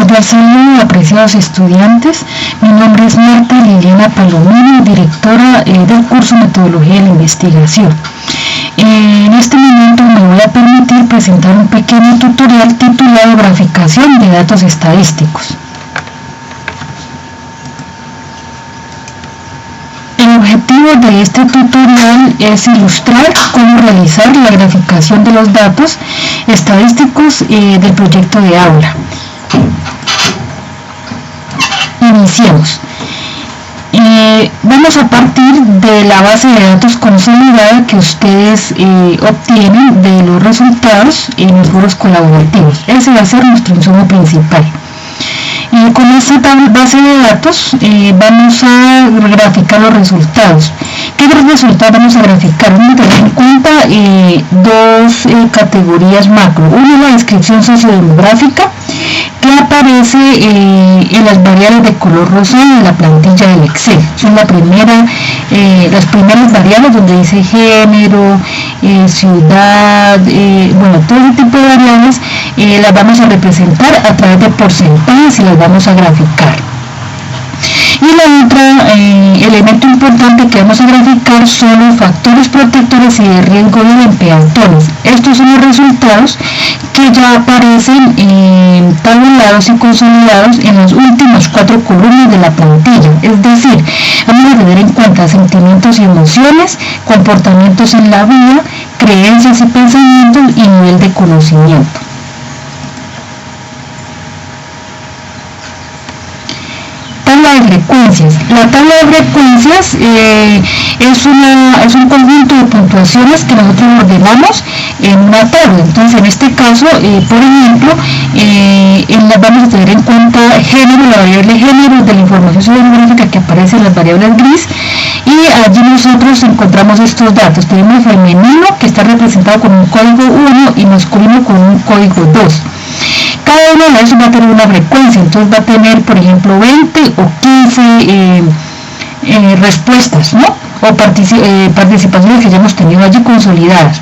cordial saludo, apreciados estudiantes. Mi nombre es Marta Liliana Palomino, directora del curso Metodología de la Investigación. En este momento me voy a permitir presentar un pequeño tutorial titulado Graficación de datos estadísticos. El objetivo de este tutorial es ilustrar cómo realizar la graficación de los datos estadísticos del proyecto de aula. Iniciemos. Vamos a partir de la base de datos consolidada que ustedes obtienen de los resultados en los foros colaborativos. Ese va a ser nuestro insumo principal. Con esta base de datos vamos a graficar los resultados. ¿Qué resultados vamos a graficar? Vamos a tener en cuenta dos categorías macro. Una es la descripción sociodemográfica, que aparece en las variables de color rosado de la plantilla del Excel. Son las primeras variables donde dice género, ciudad, bueno, todo ese tipo de variables las vamos a representar a través de porcentajes y las vamos a graficar. Y el otro elemento importante que vamos a graficar son los factores protectores y de riesgo de peatones. Estos son los resultados que ya aparecen tabulados y consolidados en las últimas 4 columnas de la plantilla. Es decir, vamos a tener en cuenta sentimientos y emociones, comportamientos en la vida, creencias y pensamientos y nivel de conocimiento. Tabla de frecuencias. La tabla de frecuencias es un conjunto de puntuaciones que nosotros ordenamos en una tabla. Entonces, en este caso, por ejemplo, vamos a tener en cuenta género, la variable género de la información sociodemográfica que aparece en las variables gris, y allí nosotros encontramos estos datos. Tenemos femenino, que está representado con un código 1, y masculino con un código 2. Cada uno de esos va a tener una frecuencia, entonces va a tener, por ejemplo, 20 o 15 respuestas, ¿no? O participaciones que ya hemos tenido allí consolidadas.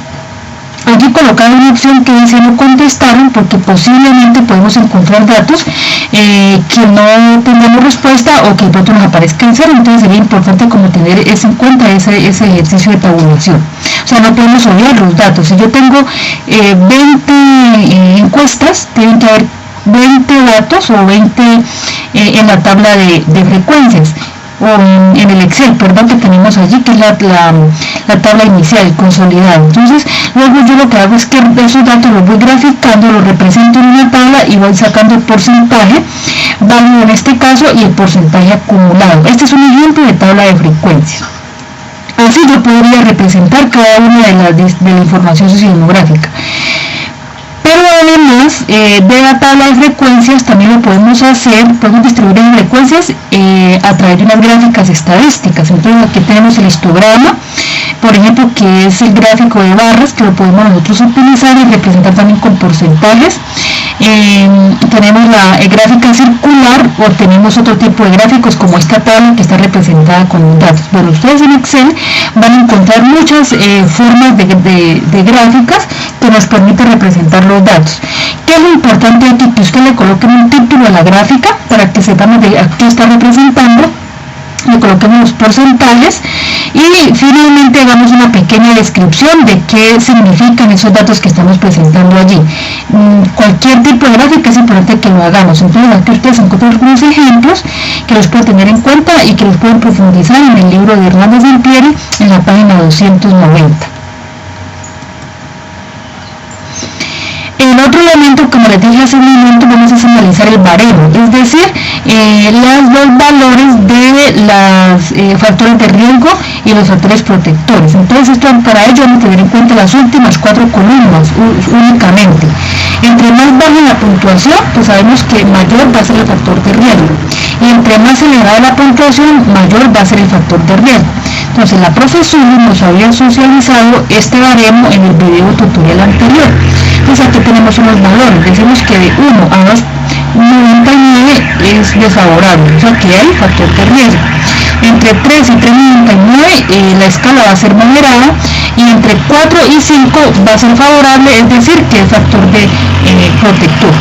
Allí colocar una opción que dice no contestaron, porque posiblemente podemos encontrar datos que no tengamos respuesta o que de pronto nos aparezca en cero. Entonces sería importante como tener eso en cuenta, ese ejercicio de tabulación. O sea, no podemos obviar los datos. Si yo tengo 20 encuestas, tienen que haber 20 datos o 20 en la tabla de frecuencias, o en el Excel, perdón, que tenemos allí, que es la tabla inicial consolidada. Entonces, luego yo lo que hago es que esos datos los voy graficando, los represento en una tabla y voy sacando el porcentaje válido en este caso y el porcentaje acumulado. Este es un ejemplo de tabla de frecuencias. Así yo podría representar cada una de la información sociodemográfica. Pero además de la tabla de frecuencias también lo podemos distribuir en frecuencias a través de unas gráficas estadísticas. Entonces aquí tenemos el histograma, por ejemplo, que es el gráfico de barras, que lo podemos nosotros utilizar y representar también con porcentajes. Tenemos la gráfica circular, o tenemos otro tipo de gráficos como esta tabla que está representada con los datos. Bueno, ustedes en Excel van a encontrar muchas formas de gráficas que nos permiten representar los datos. ¿Qué es lo importante aquí? Que usted le coloque un título a la gráfica para que sepamos de a qué está representando, le coloquemos los porcentajes y finalmente hagamos una pequeña descripción de qué significan esos datos que estamos presentando allí. Cualquier tipo de gráfica es importante que lo hagamos. Entonces aquí ustedes encuentran algunos ejemplos que los pueden tener en cuenta y que los pueden profundizar en el libro de Hernández Zampieri en la página 290. El otro elemento, como les dije hace un momento, vamos a analizar el baremo, es decir, los dos valores de los factores de riesgo y los factores protectores. Entonces, para ello vamos a tener en cuenta las últimas 4 columnas únicamente. Entre más baja la puntuación, pues sabemos que mayor va a ser el factor de riesgo. Y entre más elevada la puntuación, mayor va a ser el factor de riesgo. Entonces, la profesora nos había socializado este baremo en el video tutorial anterior. Entonces aquí tenemos unos valores, decimos que de 1 a 2,99 es desfavorable, o sea que hay factor de riesgo. Entre 3 y 3,99 la escala va a ser moderada, y entre 4 y 5 va a ser favorable, es decir que es factor de protector.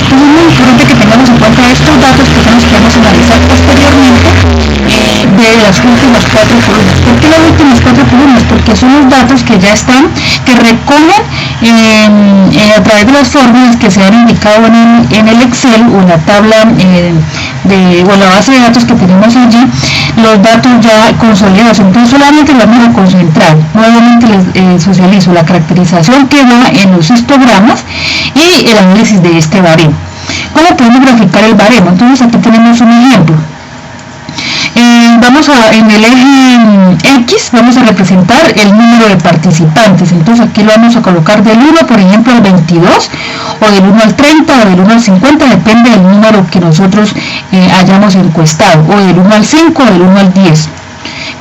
Entonces es muy importante que tengamos en cuenta estos datos que son los que vamos a analizar posteriormente de las últimas 4 columnas. ¿Por qué las últimas 4 columnas? Porque son los datos que ya están, que recogen a través de las fórmulas que se han indicado en el Excel o en la tabla o la base de datos que tenemos allí, los datos ya consolidados. Entonces solamente vamos a concentrar. Nuevamente les socializo la caracterización que va en los histogramas y el análisis de este baremo. ¿Cómo podemos graficar el baremo? Entonces aquí tenemos un ejemplo. En el eje X vamos a representar el número de participantes. Entonces aquí lo vamos a colocar del 1, por ejemplo, al 22, o del 1 al 30, o del 1 al 50, depende del número que nosotros hayamos encuestado, o del 1 al 5, o del 1 al 10,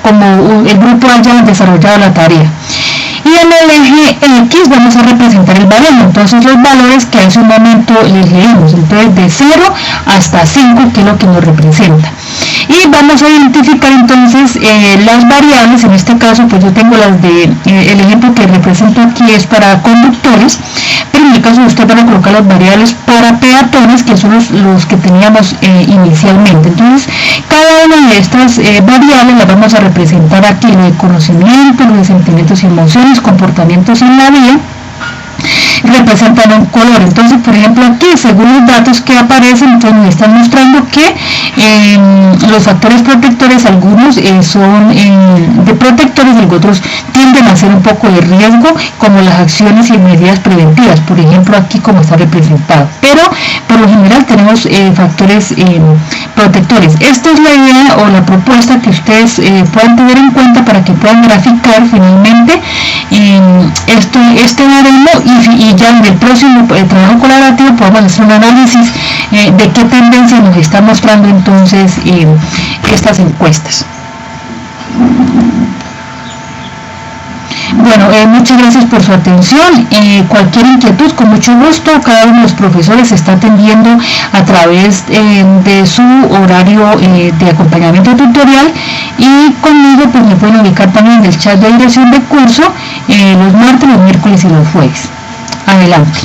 como el grupo haya desarrollado la tarea. Y en el eje X vamos a representar el baremo, entonces los valores que hace un momento les leímos, entonces de 0 hasta 5, que es lo que nos representa. Y vamos a identificar entonces las variables. En este caso pues yo tengo las el ejemplo que represento aquí es para conductores, pero en el caso de usted van a colocar las variables para peatones, que son los que teníamos inicialmente. Entonces cada una de estas variables las vamos a representar aquí, lo de conocimiento, lo de sentimientos y emociones, comportamientos en la vía, representan un color. Entonces, por ejemplo, aquí según los datos que aparecen, entonces me están mostrando que los factores protectores, algunos son de protectores y otros tienden a ser un poco de riesgo, como las acciones y medidas preventivas, por ejemplo aquí como está representado, pero por lo general tenemos factores protectores. Esta es la idea o la propuesta que ustedes puedan tener en cuenta para que puedan graficar finalmente este baremo y ya en el próximo trabajo colaborativo podemos hacer un análisis de qué tendencia nos está mostrando entonces estas encuestas. Bueno, muchas gracias por su atención. Cualquier inquietud, con mucho gusto, cada uno de los profesores está atendiendo a través de su horario de acompañamiento tutorial, y conmigo pues me pueden ubicar también en el chat de dirección de curso los martes, los miércoles y los jueves. Adelante.